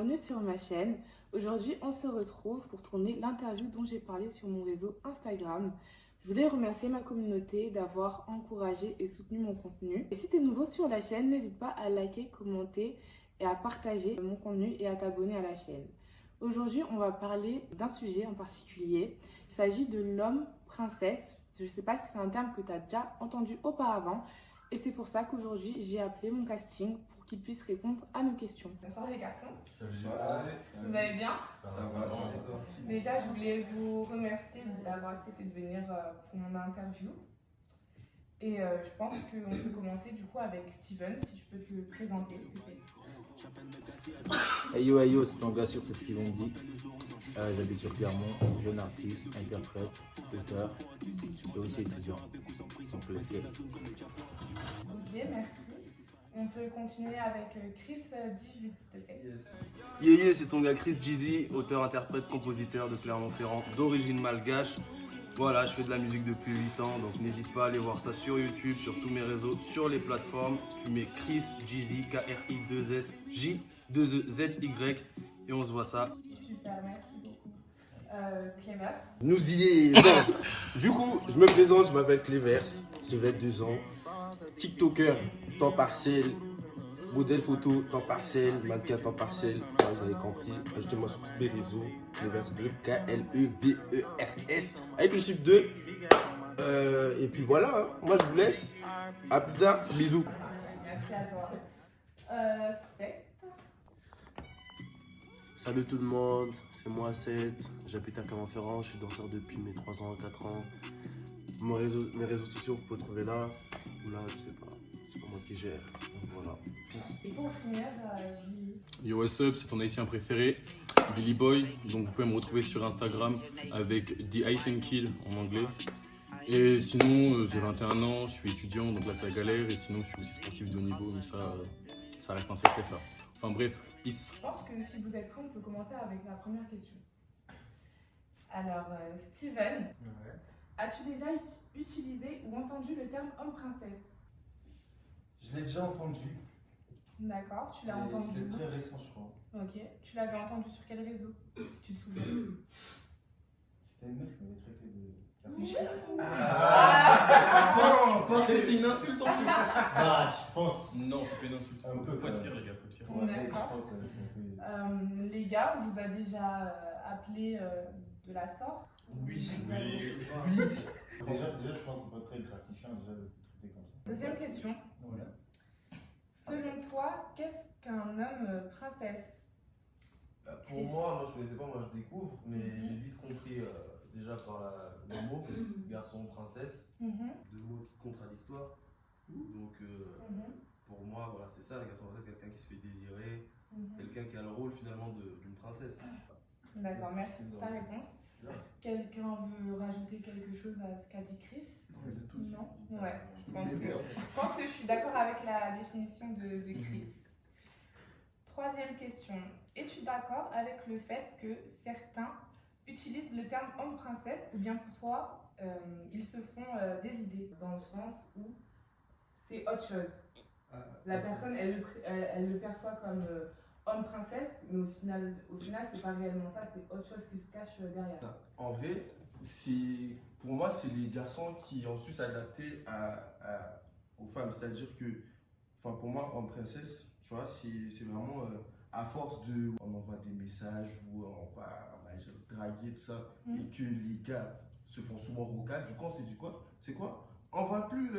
bienvenue sur ma chaîne. Aujourd'hui, on se retrouve pour tourner l'interview dont j'ai parlé sur mon réseau Instagram. Je voulais remercier ma communauté d'avoir encouragé et soutenu mon contenu. Et si tu es nouveau sur la chaîne, n'hésite pas à liker, commenter et à partager mon contenu et à t'abonner à la chaîne. Aujourd'hui, on va parler d'un sujet en particulier. Il s'agit de l'homme princesse. Je ne sais pas si c'est un terme que tu as déjà entendu auparavant. Et c'est pour ça qu'aujourd'hui, j'ai appelé mon casting pour qu'ils puissent répondre à nos questions. Bonsoir les garçons. Salut. Vous allez bien? Ça va. Déjà, je voulais vous remercier d'avoir accepté de venir pour mon interview. Et je pense qu'on peut commencer du coup avec Steven, si tu peux te présenter, s'il te plaît. Hey yo, c'est ton gars sûr, c'est Steven D. J'habite sur Clermont, jeune artiste, interprète, auteur et aussi étudiant. Donc, let's get it. Ok, merci. On peut continuer avec Chris Jeezy, s'il te plaît. Yeah, c'est ton gars Chris Jeezy, auteur, interprète, compositeur de Clermont-Ferrand, d'origine malgache. Voilà, je fais de la musique depuis 8 ans, donc n'hésite pas à aller voir ça sur YouTube, sur tous mes réseaux, sur les plateformes. Tu mets Chris Jeezy, K-R-I-2-S-J-2-E-Z-Y et on se voit ça. Super, merci beaucoup. Clément. Nous y est. Bon, du coup, je me présente, je m'appelle Clévers, j'ai 22 ans, TikToker, temps partiel, modèle photo, temps partiel, mannequin, temps partiel, vous avez compris, ajoutez-moi sur tous mes réseaux, Clévers 2, K-L-E-V-E-R-S, avec le chiffre 2. Et puis voilà, hein. Moi je vous laisse, à plus tard, bisous. Merci à toi. Seth. Salut tout le monde, c'est moi Seth, j'habite à Clermont-Ferrand, je suis danseur depuis mes 3 ans, 4 ans. Mes réseaux sociaux, vous pouvez trouver là, ou là, je sais pas, c'est pas moi qui gère, donc voilà. Peace. Et pour finir, Billy. Yo, what's up, c'est ton haïtien préféré, Billy Boy. Donc vous pouvez me retrouver sur Instagram avec The Haitian Kid en anglais. Et sinon, j'ai 21 ans, je suis étudiant, donc là c'est la galère. Et sinon, je suis aussi sportif de haut niveau, mais ça reste un secret ça. Enfin bref, peace. Je pense que si vous êtes prêts, on peut commencer avec la première question. Alors, Steven, as-tu déjà utilisé ou entendu le terme homme-princesse? Je l'ai déjà entendu. D'accord, tu l'as Et entendu. c'est très récent, je crois. Ok, tu l'avais entendu sur quel réseau, si tu te souviens? C'était une meuf qui m'avait traité de Pense que c'est une insulte en plus. Ah, je pense. Non, c'est pas une insulte. Un peu, Faut être quand fier même. les gars, faut être fier. Ouais, mais je D'accord. pense que c'est un peu- Les gars, on vous a déjà appelé de la sorte? Oui. Vous avez- Déjà, je pense que c'est pas très gratifiant déjà de traiter comme ça. Deuxième question. Voilà. Selon toi, qu'est-ce qu'un homme princesse? Pour moi, je connaissais pas, moi je découvre, mais j'ai vite compris déjà par le mot, garçon, princesse, deux mots contradictoires. Donc pour moi, voilà, c'est ça, le garçon princesse, quelqu'un qui se fait désirer, quelqu'un qui a le rôle finalement d'une princesse. D'accord, merci pour ta réponse. Ouais. Quelqu'un veut rajouter quelque chose à ce qu'a dit Chris? Non? Ouais, je pense que je suis d'accord avec la définition de Chris. Troisième question. Es-tu d'accord avec le fait que certains utilisent le terme homme-princesse ou bien pour toi, ils se font des idées dans le sens où c'est autre chose? La personne, elle le perçoit comme homme-princesse, mais au final c'est pas réellement ça, c'est autre chose qui se cache derrière. En vrai, pour moi, c'est les garçons qui ont su s'adapter aux femmes. C'est-à-dire que, pour moi, en princesse, tu vois, c'est vraiment à force de. On envoie des messages ou on va draguer, tout ça, et que les gars se font souvent rocal. Du coup, on s'est dit quoi? C'est quoi? On va plus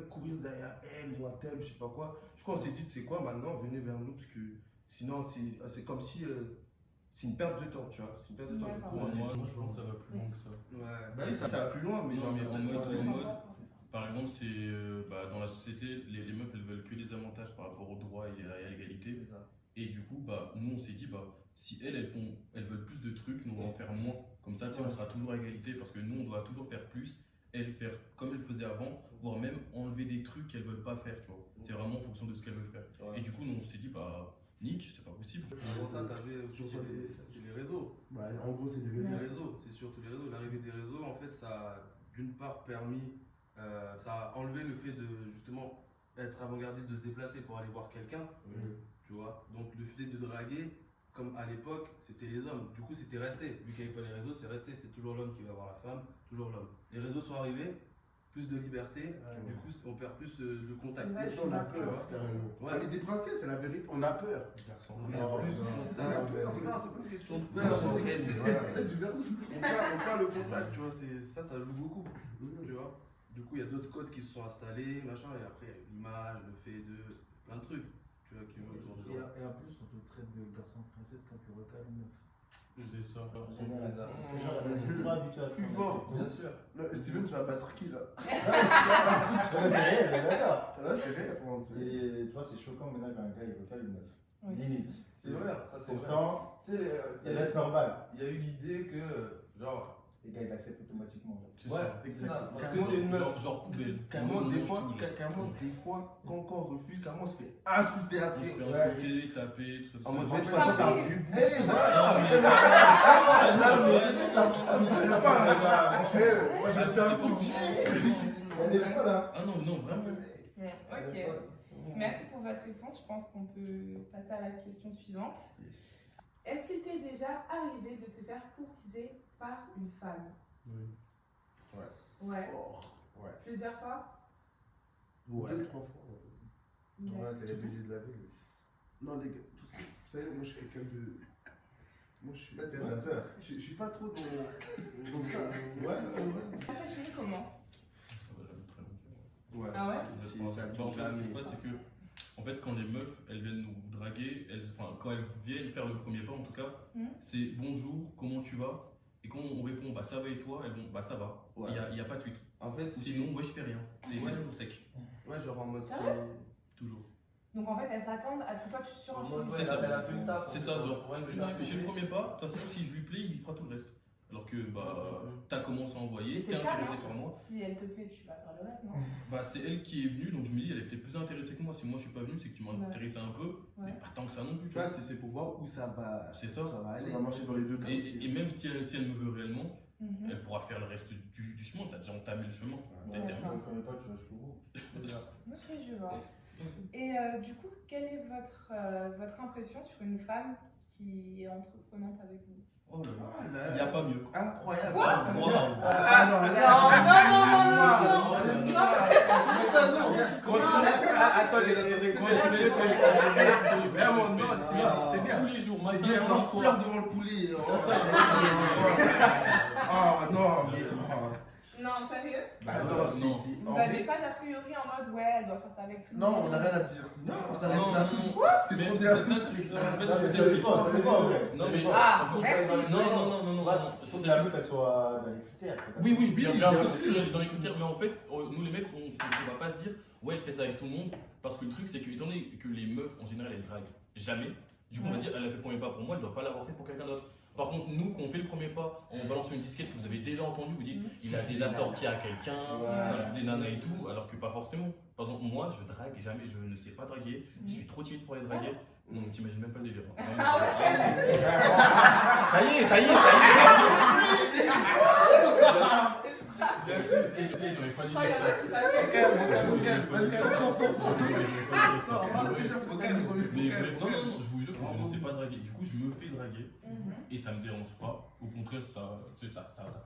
courir derrière elle ou un tel, je sais pas quoi. Du coup, on s'est dit, c'est quoi maintenant? Venez vers nous, parce que sinon, c'est comme si. C'est une perte de temps, tu vois. C'est une perte de temps. Du coup, on s'est Moi, dit. je pense que ça va plus loin que ça. Ouais, Bah oui, ça va plus loin, mais Non, genre, mais ça, en c'est mode, par exemple, c'est dans la société, les meufs elles veulent que des avantages par rapport au droit et à l'égalité. c'est ça. Et du coup, nous on s'est dit, si elles veulent plus de trucs, nous on va en faire moins. Comme ça, tu sais, on sera toujours à égalité parce que nous on doit toujours faire plus, elles faire comme elles faisaient avant, voire même enlever des trucs qu'elles veulent pas faire, tu vois. C'est vraiment en fonction de ce qu'elles veulent faire. Ouais. Et du coup, nous on s'est dit, nique, c'est pas possible. Avant ça, t'avais aussi c'est les réseaux. Ouais, en gros, c'est des Les réseaux. réseaux, c'est surtout les réseaux. L'arrivée des réseaux, en fait, ça a d'une part permis, ça a enlevé le fait de justement être avant-gardiste, de se déplacer pour aller voir quelqu'un, tu vois. Donc le fait de draguer, comme à l'époque, c'était les hommes. Du coup, c'était resté. Vu qu'il n'y avait pas les réseaux, c'est resté. C'est toujours l'homme qui va voir la femme, toujours l'homme. Les réseaux sont arrivés, plus de liberté. Du coup, on perd plus le contact. On a peur, carrément. Ouais. On est déprincés, c'est la vérité. On a peur. On a plus de contact. Non, c'est pas une question de peur. Ouais, C'est qu'elle dit, ouais. on perd le contact, tu vois. Ça joue beaucoup. Tu vois. Du coup, il y a d'autres codes qui se sont installés, machin. Et après, il y a l'image, le fait de plein de trucs. Tu vois, qui vont autour de ça. Et en plus, on te traite de garçon princesse quand tu recales une meuf. C'est ça. Parce que genre, elle est ultra habituée à ce Plus fort. Bien sûr. Là, Steven, tu vas battre qui là? C'est réel, mais d'accord. Là, c'est réel pour moi. Et tu vois, c'est choquant maintenant quand un gars il recale une meuf. Oui. Limite. C'est vrai, ça c'est vrai. Pourtant, Tu sais, ça doit être normal. il y a eu l'idée que, genre, Les gars ils acceptent automatiquement. C'est ouais, ça. c'est ça. Parce que Carrément, c'est une meuf. Genre poubelle. Carrément, On des mange fois, tout, genre. quand on refuse, carrément, on se fait insulter On après. se fait Ouais. insulter, taper, tout ça. En mode, de Ouais, toute façon, t'as vu. Hey, Moi, j'ai fait un coup de il y a des fois là. Ah non, vraiment. Ok. Merci pour votre réponse. Je pense qu'on peut passer à la question suivante. Est-ce qu'il t'est déjà arrivé de te faire courtiser par une femme? Oui. Ouais. Ouais. Plusieurs fois? Ouais. 2-3 fois. Ouais, c'est les budgets de la ville. Non, les gars, parce que vous savez, moi, je suis quelqu'un de. Moi, je suis. Là, t'es ma soeur. Je suis pas trop dans ça. Ouais. Ça fait fini comment? Ça va jamais très loin. Ouais. Ah ouais? Ça Bah, en fait, ce qui se passe, c'est que en fait, quand les meufs elles viennent nous draguer, quand elles viennent faire le premier pas en tout cas, c'est bonjour, comment tu vas? Et quand on répond bah ça va et toi, elles vont bah ça va. Ouais. Il n'y a pas de suite. En fait, Ou sinon, moi je fais rien. C'est toujours sec. Ouais, genre en mode, Ah c'est. ouais Toujours. Donc en fait, elles s'attendent à ce que toi tu En surenchérisses. mode, ouais, C'est ça. elle a fait le taf. C'est ça, genre, Ouais, je fais le premier pas, de toute façon, si je lui plais, il fera tout le reste. Alors que bah, t'as commencé à Mais envoyer, c'est t'es le cas, intéressé non? par moi. Si elle te plaît, tu vas faire le reste, non? Bah, c'est elle qui est venue, donc je me dis, elle est peut-être plus intéressée que moi. Si moi je suis pas venu, c'est que tu m'as Ouais. intéressé un peu, mais Ouais. pas tant que ça non plus. Tu vois, c'est pour voir où ça va. C'est ça. Ça va Ça aller. va marcher dans les deux cas. Et même si elle me veut réellement, Mhm. elle pourra faire le reste du chemin. T'as déjà entamé le chemin. Ouais, Tu je ne connais pas, tu vas jusqu'au bout. Ok, je vois. Et du coup, quelle est votre impression sur une femme qui est entreprenante avec vous? Oh là là, il n'y a pas mieux. Incroyable. Quoi? Waouh. Ah non, Vraiment, non, c'est bien. Tous les jours, C'est matin, bien quand on soir. pleure devant le poulet. Oh non, mais. Non, sérieux? Bah non, non, non. Vous n'avez pas d'a priori en mode ouais, elle doit faire ça avec tout le Non, monde? on n'a rien à dire. Non, ça Non, n'a non, rien non. C'est Mais trop c'est bien. ça le truc. En fait, Non, je mais vous ça ai dépend, ça dépend en vrai. Non, mais. Ah, faut que merci. ça aille dans les- non. Il faut que la meuf elle soit dans les critères. Oui, bien Oui, sûr, bien c'est sûr, elle est dans les critères, mais en fait, nous les mecs, on va pas se dire, ouais, elle fait ça avec tout le monde, parce que le truc, c'est que, étant donné que les meufs, en général, elles draguent jamais, du coup, on va dire, elle a fait le premier pas pour moi, elle doit pas l'avoir fait pour quelqu'un d'autre. Par contre, nous, quand on fait le premier pas, on balance une disquette que vous avez déjà entendue, vous dites, il a déjà sorti à quelqu'un, ça joue des nanas et tout, alors que pas forcément. Par exemple, moi, je drague jamais, je ne sais pas draguer, je suis trop timide pour aller draguer. Non, mais t'imagines même pas le délire. Ça y est. Bien sûr, j'aurais pas dit Oh, il y en a ça. qui Mais non, je vous jure que je ne sais pas draguer. Du coup, je me fais draguer et ça me dérange pas. Au contraire, ça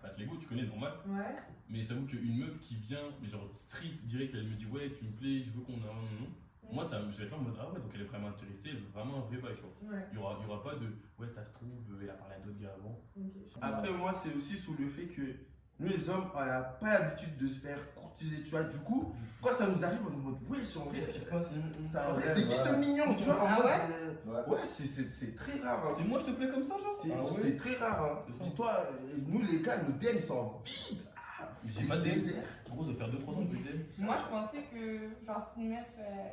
flatte l'ego, tu connais, normal. Ouais. Mais j'avoue qu'une meuf qui vient, mais genre street, direct, elle me dit ouais, tu me plais, je veux qu'on a un. Moi, je vais être là en mode ah ouais, donc elle est vraiment intéressée, elle veut vraiment un vrai bail, tu vois. Ouais. Il y aura pas de ouais, ça se trouve, elle a parlé à d'autres gars avant. Après, moi, c'est aussi sous le fait que nous, les hommes, on n'a pas l'habitude de se faire courtiser, tu vois. Du coup, quand ça nous arrive, on est en mode, ouais, qu'est-ce qui se passe? C'est qui ce mignon, tu vois? En Ah mode, ouais? ouais, c'est très rare. Hein. C'est moi, je te plais comme ça, genre C'est très rare. Hein. Dis-toi, nous, les gars, nos DM sont vides. J'ai pas de désir. Gros, ça fait 2-3 ans que je t'aime. Moi, je pensais que, genre, si une meuf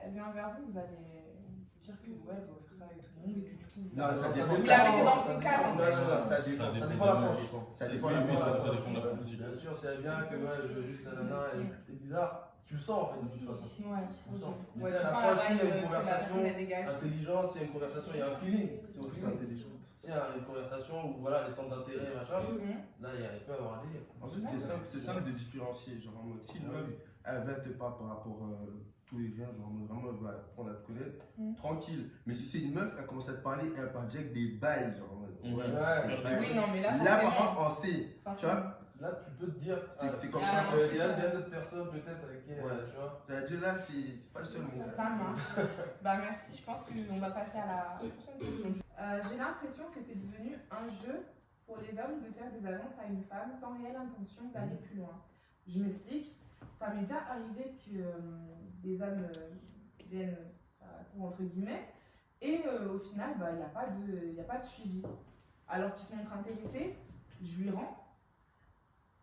elle vient vers vous, vous allez dire que ouais, elle doit faire ça avec tout le monde et que du coup. Non, ça dépend. Vous la mettez dans son cadre. Non, ça dépend. Ça dépend la frange. Ça dépend Oui, la oui, frange. ça dépend de la frange aussi. Bien sûr, si elle vient que ouais, je veux juste la nana, c'est bizarre. Tu le sens en fait de toute façon. Ouais, Tu le sens. Mais ouais, si tu elle sens approche, la s'il y a vibe une que la conversation personne elle dégage. intelligente, s'il y a une conversation, il y a un feeling. C'est au C'est feeling. intelligent. S'il y a une conversation où voilà, les centres d'intérêt, machin, Mhm. là il peut y avoir un délire. En fait, c'est simple de différencier. Genre en mode, si une meuf, elle vient te parler par rapport tout et rien, genre vraiment elle va apprendre à te connaître, tranquille. Mais si c'est une meuf, elle commence à te parler, elle part direct des bails, genre en mode, ouais, des bails. Oui, non, mais là, Là, par forcément. contre, on sait, tu vois, Là, tu peux te dire. c'est comme Ah, ça qu'on Il y sait. a d'autres personnes peut-être avec qui, tu vois. C'est-à-dire là, c'est pas le seul monde. Ça marche. Bah merci, je pense qu'on va passer à la prochaine question. J'ai l'impression que c'est devenu un jeu pour les hommes de faire des annonces à une femme sans réelle intention d'aller plus loin. Je m'explique, ça m'est déjà arrivé que des hommes viennent pour entre guillemets et au final, il n'y a pas de suivi. Alors qu'ils sont intéressés, je lui rends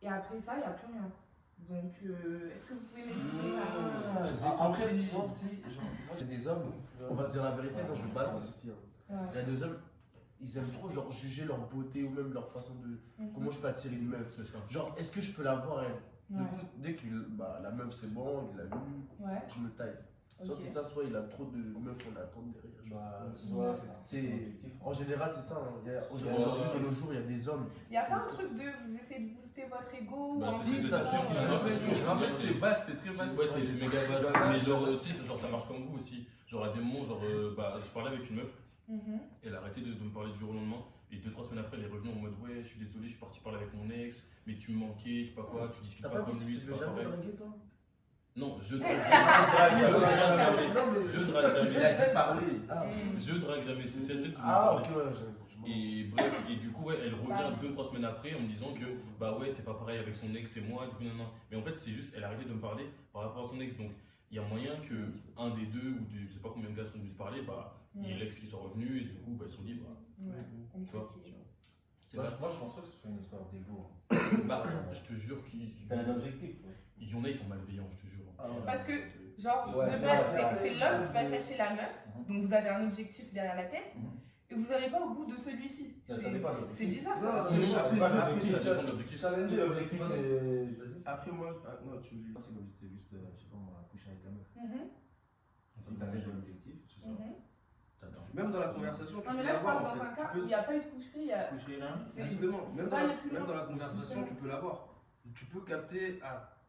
et après ça, il n'y a plus rien. Donc, est-ce que vous pouvez m'expliquer ça? Après, moi aussi, moi j'ai des hommes, on va se dire la vérité, moi je me balance aussi. Hein. Il y a des hommes, ils aiment trop genre juger leur beauté ou même leur façon de. Comment je peux attirer une meuf. Genre, est-ce que je peux la voir elle? Du coup, dès que la meuf c'est bon, il l'a lu, je me taille. Soit c'est ça, soit il a trop de meufs, on attend derrière. En général, c'est ça. Hein. Aujourd'hui, de nos jours, il y a des hommes. Il n'y a pas un truc de vous essayez de booster votre ego ou C'est ça, c'est ce que j'ai En fait, c'est vaste, c'est très vaste. Ouais, c'est méga vaste. Mais genre, tu sais, genre, ça marche comme vous aussi. Genre, à des moments, genre, je parlais avec une meuf, elle a arrêté de me parler du jour au lendemain. Et 2-3 semaines après, elle est revenue en mode ouais, je suis désolé, je suis parti parler avec mon ex, mais tu me manquais, je sais pas quoi, tu discutes pas comme lui, c'est pas pareil. Non, je drague jamais. Je drague jamais. Il a dit parler. Je drague jamais. C'est celle qui me Ah, parle. ok, Et bref, et du coup, ouais, elle revient 2-3 semaines après en me disant que bah ouais, c'est pas pareil avec son ex et moi, du coup, non. Mais en fait, c'est juste, elle a arrêté de me parler par rapport à son ex. Donc, il y a moyen que un des deux, ou je sais pas combien de gars sont venus parler, il y ait l'ex qui soit revenu et du coup, ils se sont dit, tu vois. Moi, je pense pas que ce soit une histoire d'ego. Bah, je te jure qu'ils. T'as un objectif, tu vois. Il y en a, ils sont malveillants, je te jure. Parce que, genre, de base, c'est l'homme qui va chercher la meuf, donc vous avez un objectif derrière la tête, et vous n'allez pas au bout de celui-ci. C'est bizarre. L'objectif, l'objectif, c'est. Après, moi, non, tu lui. C'est juste, je sais pas, moi, coucher avec ta meuf. Si t'as ton objectif, ce soir. Même dans la conversation, tu Non, mais peux là, je parle l'avoir. dans un cas où il n'y a pas eu de coucherie. Justement, même dans la conversation, Mhm. tu peux l'avoir. Tu peux capter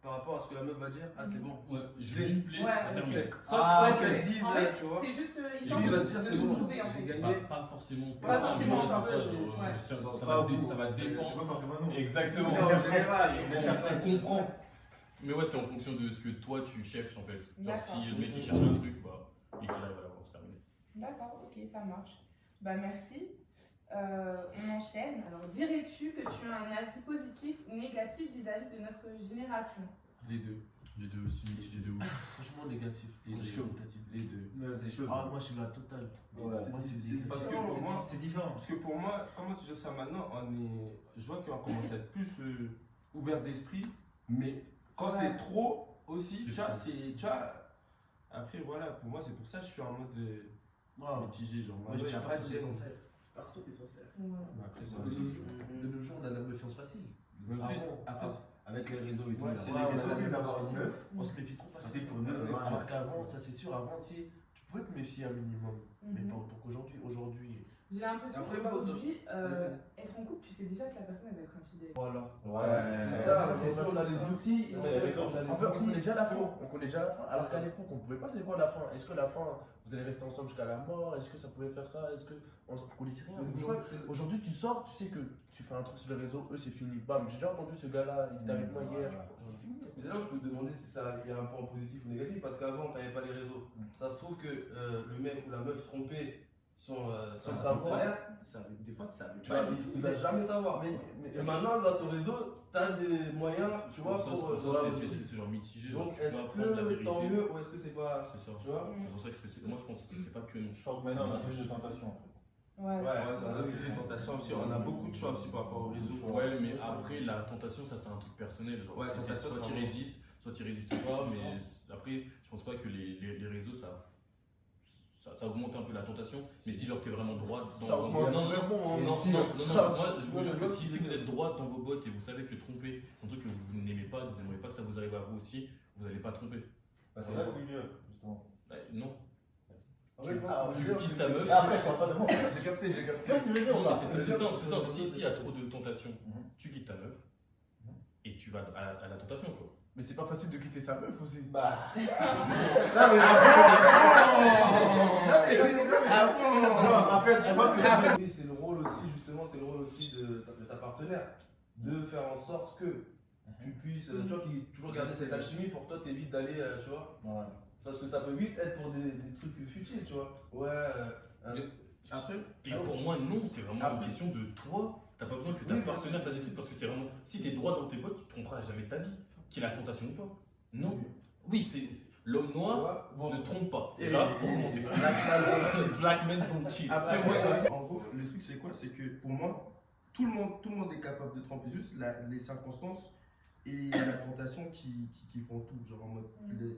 par rapport à ce que la meuf va dire, c'est bon. Ouais, je vais lui plaire, Ouais, je termine. Sans qu'elle dise, En fait, tu vois. c'est juste Et qu'il lui, il va se dire, de c'est tout bon, trouver, en j'ai fait. gagné. Pas forcément. Pas forcément, ça, en fait, ça va C'est dépendre. pas forcément non. Exactement. Non, en général, On comprend. Mais ouais, c'est en fonction de ce que toi tu cherches en fait. Genre D'accord. si le mec il cherche un truc, et qu'il arrive à l'avoir, c'est terminé. D'accord, ok, ça marche. Bah merci. On enchaîne. Alors, dirais-tu que tu as un avis positif ou négatif vis-à-vis de notre génération? Les deux. Les deux aussi, les deux. Franchement, négatif. C'est chaud. Les deux. C'est chaud. Ah, moi je suis la totale. Ouais. Moi c'est Parce que pour moi, c'est différent. Parce que pour moi, comment tu dis ça maintenant, je vois qu'on commence à être plus ouvert d'esprit, mais quand c'est trop aussi, tu vois, après voilà, pour moi c'est pour ça que je suis en mode mitigé, genre, Moi je il y suis a pas de sincère. gêne. Perso qui est sincère. Après ça De aussi, nos jours, on a la méfiance facile. mais aussi, Après, avec les réseaux et tout, Ouais, là, c'est ouais, les on a réseaux, la c'est méfiance d'avoir une facile. meuf. On se méfie trop C'est facile. pour nous, ouais. Alors qu'avant, ça c'est sûr, avant tu pouvais te méfier un minimum. Mais pas autant qu'aujourd'hui. J'ai l'impression Après, qu'aujourd'hui, être en couple, tu sais déjà que la personne elle va être infidèle. Voilà. c'est ça, c'est on a les outils. C'est les réseaux. En fait, on connaît déjà la fin. Alors qu'à l'époque, on ne pouvait pas c'est quoi la fin. Est-ce que la fin, vous allez rester ensemble jusqu'à la mort? Est-ce que ça pouvait faire ça? Est-ce que on connaissait rien? Aujourd'hui, tu sors, tu sais que tu fais un truc sur les réseaux, eux c'est fini. Bam, j'ai déjà entendu ce gars-là, il était avec moi hier. C'est fini. Mais c'est là où je peux te demander si il y a un point positif ou négatif, parce qu'avant, quand il n'y avait pas les réseaux, ça se trouve que le mec ou la meuf trompée Sans savoir, des fois tu savais. tu vois, il va jamais savoir. Et maintenant, grâce au réseau, tu as des moyens, tu vois, pour. C'est genre mitigé. Donc, tu est-ce peux apprendre la que vérité. tant mieux ou est-ce que c'est pas. C'est ça. Tu vois C'est pour ça que moi je pense que c'est pas que non. Je crois que maintenant on a plus de tentation en fait. Ouais. on a plus de tentation aussi, on a beaucoup de choix aussi par rapport au réseau. Ouais, mais après la tentation, ça c'est un truc personnel. Genre, Ouais, c'est tentation, soit c'est tu un- résistes, soit tu résistes pas. Mais après, je pense pas que les réseaux ça augmente un peu la tentation. Mais si genre t'es vraiment droit dans Ça augmente non, vraiment. moi je vous jure que si vous êtes droit dans vos bottes et vous savez que tromper c'est un truc que vous n'aimez pas, que vous n'aimeriez pas que ça vous arrive à vous aussi, vous n'allez pas tromper. C'est là le plus dur, justement. Non. Tu Tu quittes ta meuf. Après, je parle pas de moi. J'ai capté. Non, mais c'est simple. S'il y a trop de tentation, tu quittes ta meuf et tu vas à la tentation, tu vois. Mais c'est pas facile de quitter sa meuf aussi. Bah. Non, mais en fait, je crois que oui, c'est le rôle aussi, justement, c'est le rôle aussi de ta partenaire, de faire en sorte que tu puisses, tu vois, qui toujours garder cette alchimie pour que toi t'évites d'aller, tu vois. Ouais. Parce que ça peut vite être pour des trucs futiles, tu vois. Ouais. Après, Et pour moi, non, c'est vraiment une question de toi. T'as pas besoin que ta partenaire fasse des trucs parce que c'est vraiment. Si t'es droit dans tes bottes, tu te tromperas jamais de ta vie. Qu'il y ait la tentation ou pas. Non. Oui, c'est. L'homme noir ne trompe pas. Déjà, pour commencer. Black men don't cheat. Après, moi, en gros, le truc, c'est quoi? C'est que pour moi, tout le monde est capable de tromper. Juste les circonstances et la tentation qui font tout. Genre en mode.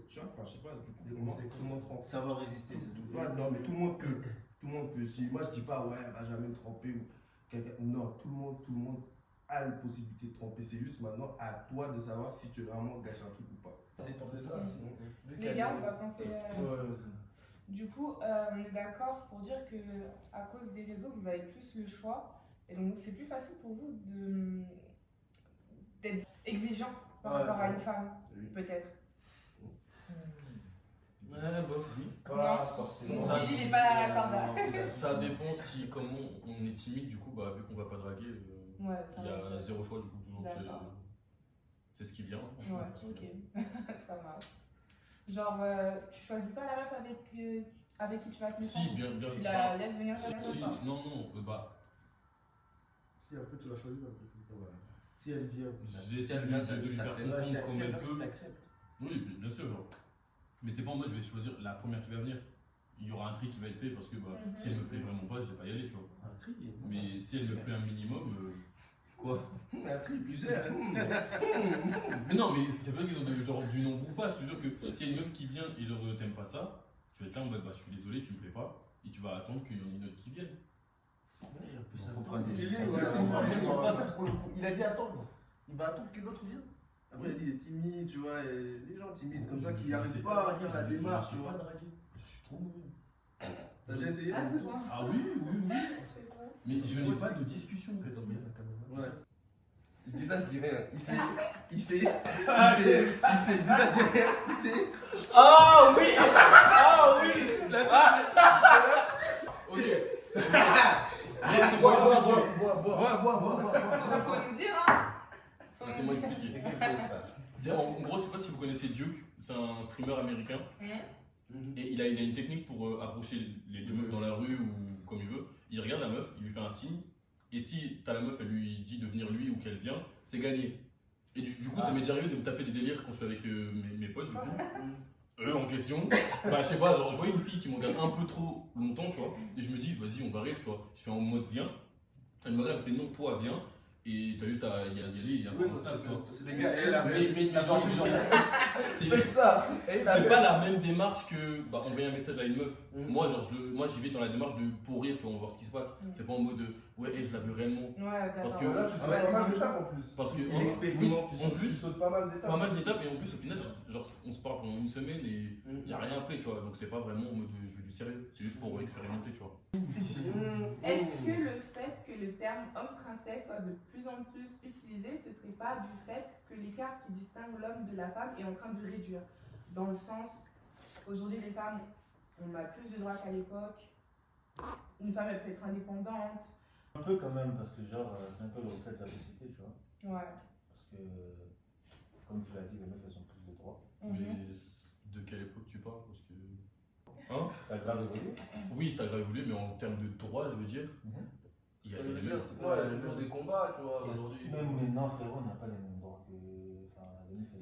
Tu vois, enfin, je sais pas, du coup, pour moi, tout le monde trompe. Savoir résister, c'est tout. Ouais, non, mais tout le monde peut. Tout le monde peut. Moi, je dis pas, ouais, elle va jamais me tromper ou quelqu'un. Non, tout le monde a la possibilité de tromper. C'est juste maintenant à toi de savoir si tu veux vraiment gâcher un truc ou pas. c'est ça. Les gars, on va penser. Du coup, on est d'accord pour dire que à cause des réseaux, vous avez plus le choix. Et donc, c'est plus facile pour vous d'être exigeant par rapport à une femme, peut-être. Ouais, bof, oui. Pas forcément. Il n'est pas d'accord là. Ça dépend si, comme on est timide, du coup, bah, vu qu'on va pas draguer, il y a zéro choix, du coup, toujours. C'est ce qui vient. Ouais, ok. Ça marche. Genre, tu choisis pas la meuf avec qui tu vas te mettre. Si, bien. Tu la laisses venir ta meuf ou pas? Non, bah. Si après tu l'as choisi, si elle vient. J'essaie de lui faire comprendre comme elle peut. Oui, bien sûr, genre. Mais c'est pas en mode je vais choisir la première qui va venir. Il y aura un tri qui va être fait parce que si elle me plaît vraiment pas, je vais pas y aller, tu vois. Un tri. Mais si elle me plaît un minimum, quoi? Un tri, plusieurs. Mais non, mais c'est pas une question de genre du nombre ou pas. Je te jure que s'il y a une meuf qui vient et genre t'aimes pas ça, tu vas être là en mode bah je suis désolé, tu me plais pas. Et tu vas attendre qu'il y en ait une autre qui vienne. Il a dit attendre. Il va attendre que l'autre vienne. Après, il a dit, il est timide, tu vois, et les gens timides comme ça qui n'arrivent pas à faire la démarche, tu vois. Je suis trop mauvais. T'as déjà essayé? Ah oui. Mais je n'ai pas de discussion. Ouais. Je dis ça, je dis rien. Il sait. Je dis ça, je dis rien. Il sait. Ah oui. Ok. Laissez-moi Faut nous dire, hein. Laissez-moi expliquer. En gros, je sais pas si vous connaissez Duke, c'est un streamer américain. Et il a une technique pour approcher les deux meufs dans la rue ou comme il veut. Il regarde la meuf, il lui fait un signe. Et si t'as la meuf, elle lui dit de venir lui ou qu'elle vient, c'est gagné. Et du coup, ça m'est déjà arrivé de me taper des délires quand je suis avec mes potes, du coup. Eux en question, bah je sais pas, genre je vois une fille qui me regarde un peu trop longtemps, tu vois. Et je me dis, vas-y, on va rire, tu vois. Je fais en mode viens. Elle me regarde, elle fait non, toi viens. Et t'as juste à y aller et à commencer à faire. C'est les gars, c'est pas la même démarche que bah, envoyer un message à une meuf. Moi, genre, moi j'y vais dans la démarche de pour rire, tu vois, on va voir ce qui se passe. C'est pas en mode ouais, je la veux réellement. Ouais, parce que là, tu sautes pas mal d'étapes en plus. Parce que il expérimente, tu sautes pas mal d'étapes. Pas mal d'étapes, et en plus, au final, genre, on se parle pendant une semaine et il n'y a rien après, tu vois. Donc c'est pas vraiment en mode je veux du sérieux, c'est juste pour expérimenter, tu vois. Est-ce que le fait que le terme homme-princesse soit de plus en plus utilisé, ce serait pas du fait que l'écart qui distingue l'homme de la femme est en train de réduire? Dans le sens, aujourd'hui les femmes, on a plus de droits qu'à l'époque, une femme elle peut être indépendante. Un peu quand même, parce que genre, c'est un peu le reflet de la société, tu vois. Ouais. Parce que, comme tu l'as dit, les meufs elles ont plus de droits. Mais de quelle époque tu parles? Parce que. Hein? Ça a grave évolué. Oui, ça a grave évolué, mais en termes de droits, je veux dire. Il y a toujours des combats, tu vois, aujourd'hui. Même maintenant, frérot, on n'a pas les mêmes droits que.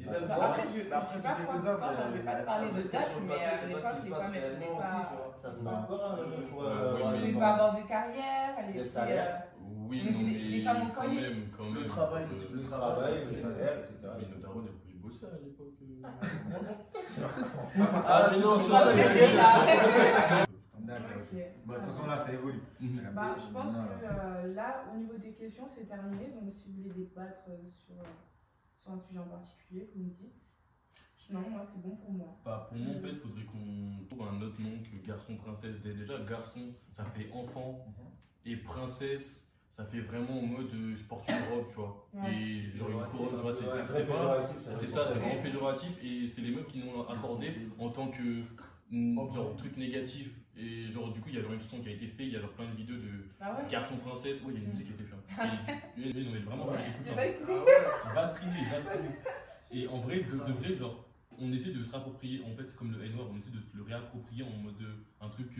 Après, c'est quelques-uns. Je vais pas te parler de date, mais à l'époque, les femmes elles pouvaient pas. Ça se bat encore, elle pouvait avoir de carrière, elle était. Oui, non, les femmes au foyer. Quand même. Le travail, le type de travail, le salaire, etc. Mais nos darons, elles pouvaient bosser à l'époque. Ah, mais non, c'est d'accord. Bon, de toute façon, là, ça évolue. Bah, je pense que là, au niveau des questions, c'est terminé. Donc, si vous voulez débattre sur un sujet en particulier, vous me dites. Sinon, moi, c'est bon pour moi. Bah, pour moi, en fait, il faudrait qu'on trouve un autre nom que garçon-princesse. Déjà, garçon, ça fait enfant. Et princesse, ça fait vraiment en mode je porte une robe, tu vois. Ouais. Et genre une couronne, tu vois, c'est Très pas. péjoratif, C'est ça, c'est vraiment péjoratif et c'est les meufs qui nous l'ont accordé en tant que genre truc négatif. Et genre du coup il y a genre une chanson qui a été faite, il y a genre plein de vidéos de Ah ouais? garçons princesses, ouais il y a une musique qui a été faite. Et non mais vraiment, J'ai pas écouté. va streamer. Et en vrai, de vrai, genre, on essaie de se réapproprier, en fait, c'est comme le N-word, on essaie de se le réapproprier en mode un truc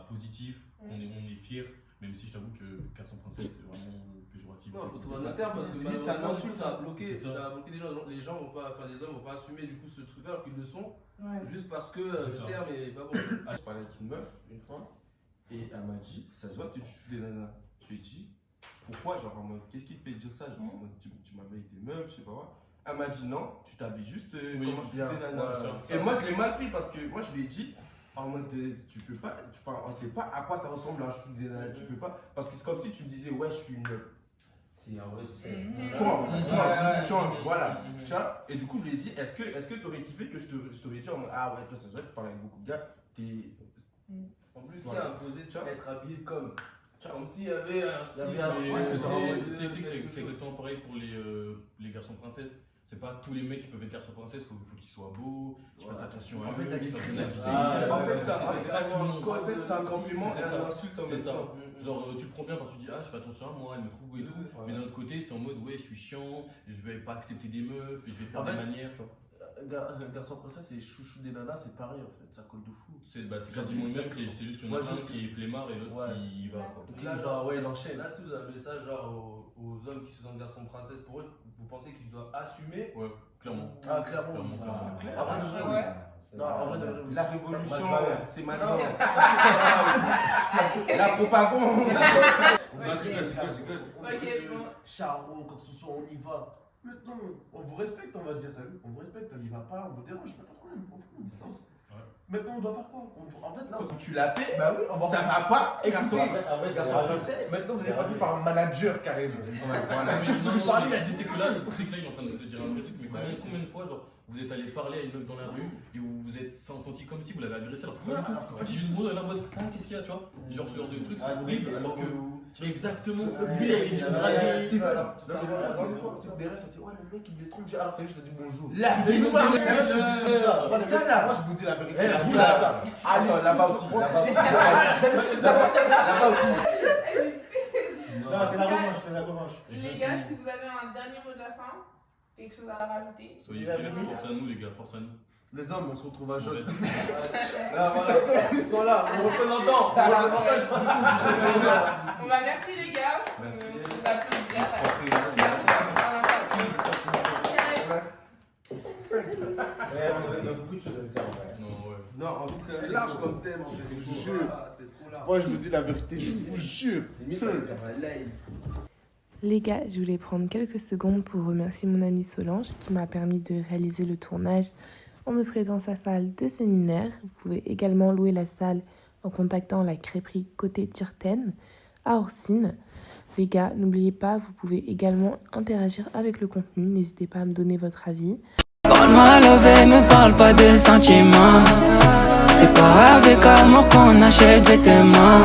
positif, on est fier, même si je t'avoue que garçon princesse c'est vraiment péjoratif. Non, faut trouver un terme parce que malheureusement ça a bloqué, ça a bloqué des gens. Les gens vont pas, enfin les hommes vont pas assumer du coup ce truc-là alors qu'ils le sont, juste parce que le terme est pas bon. Je parlais avec une meuf une fois et elle m'a dit, ça se voit que tu suis des nanas. Je lui ai dit, pourquoi, genre en mode, qu'est-ce qui te fait dire ça, genre en mode, tu m'avais avec des meufs, je sais pas quoi. Elle m'a dit non, tu t'habilles juste comment je suis des nanas. Et moi je l'ai mal pris parce que moi je lui ai dit, en mode, tu peux pas, on sait pas à quoi ça ressemble un chou des nanas, tu peux pas, parce que c'est comme si tu me disais, ouais, je suis une. Si, en vrai, tu sais. Tu vois, voilà. Tu vois, et du coup, je lui ai dit, est-ce que tu aurais kiffé que je t'aurais dit en mode, ah ouais, toi, ça se voit, tu parles avec beaucoup de gars, t'es. En plus, il a imposé sur être habillé comme s'il y avait un style. C'est exactement pareil pour les garçons princesses. C'est pas tous les mecs qui peuvent être garçons princesses, faut qu'ils soient beaux, qu'ils fassent attention à eux, qu'ils soient bien habillés. En fait, c'est un compliment et un insulte en même temps. Genre, tu prends bien parce que tu dis, ah, je fais attention à moi, elle me trouve beau et tout. Mais d'un autre côté, c'est en mode, ouais, je suis chiant, je vais pas accepter des meufs, je vais faire des manières, tu vois. Garçon princesse et chouchou des nanas, c'est pareil en fait, ça colle de fou. C'est quasiment le même, c'est juste qu'il y en a un qui est flemmard et l'autre qui y va. Donc là, genre, ouais, il enchaîne. Là, si vous avez ça, genre aux hommes qui se sentent garçons princesse, pour eux, vous pensez qu'ils doivent assumer? Ouais, clairement. Ah, clairement. Non, en vrai, la révolution, c'est maintenant. La propagande. Ok, bon. Charo, quand ce soit, on y va. Maintenant, on vous respecte, on va dire, on vous respecte, on n'y va pas, on vous dérange, pas de problème, on prend une distance. Maintenant, on doit faire quoi? En fait, là, tu la paies, bah oui, on va ça va pas. Écoutez, maintenant, vous allez passer par un manager carrément. Voilà, mais je peux parler, il a dit c'est que là, il est en train de te dire un vrai truc, mais combien de fois, genre, vous êtes allé parler à une meuf dans la rue et vous vous êtes senti comme si vous l'avez agressé alors pas du tout. En fait, il juste bon dans la mode, ah, qu'est-ce qu'il y a, tu vois? Genre, ce genre de truc, c'est horrible alors que. Exactement, lui, il est dragué. C'est que derrière, ça dit, ouais, le mec, il est trop bien. Alors, t'as juste dit bonjour. La vie, ça là, moi, je vous dis la vérité. Allez, là-bas aussi. Là-bas aussi. C'est la revanche, c'est la revanche. Les gars, si vous avez un dernier mot de la fin, quelque chose à rajouter? Soyez fiers, force à nous, les gars, force à nous. Les hommes, on se retrouve à Jacques. Ils sont là, on représentant. Bon bah merci les gars. Merci. Vous applaudir. On a beaucoup de choses à dire en vrai. Non, en tout cas, C'est large comme thème en fait. Je jure. C'est trop large. Moi, je vous dis la vérité, je vous jure. Limite, on va faire un live. Les gars, je voulais prendre quelques secondes pour remercier mon amie Solange qui m'a permis de réaliser le tournage en me prêtant sa salle de séminaire. Vous pouvez également louer la salle en contactant la crêperie Côté Tirten à Orsine. Les gars, n'oubliez pas, vous pouvez également interagir avec le contenu. N'hésitez pas à me donner votre avis. Parle-moi love, me parle pas de sentiments. C'est pas avec amour qu'on achète vêtements.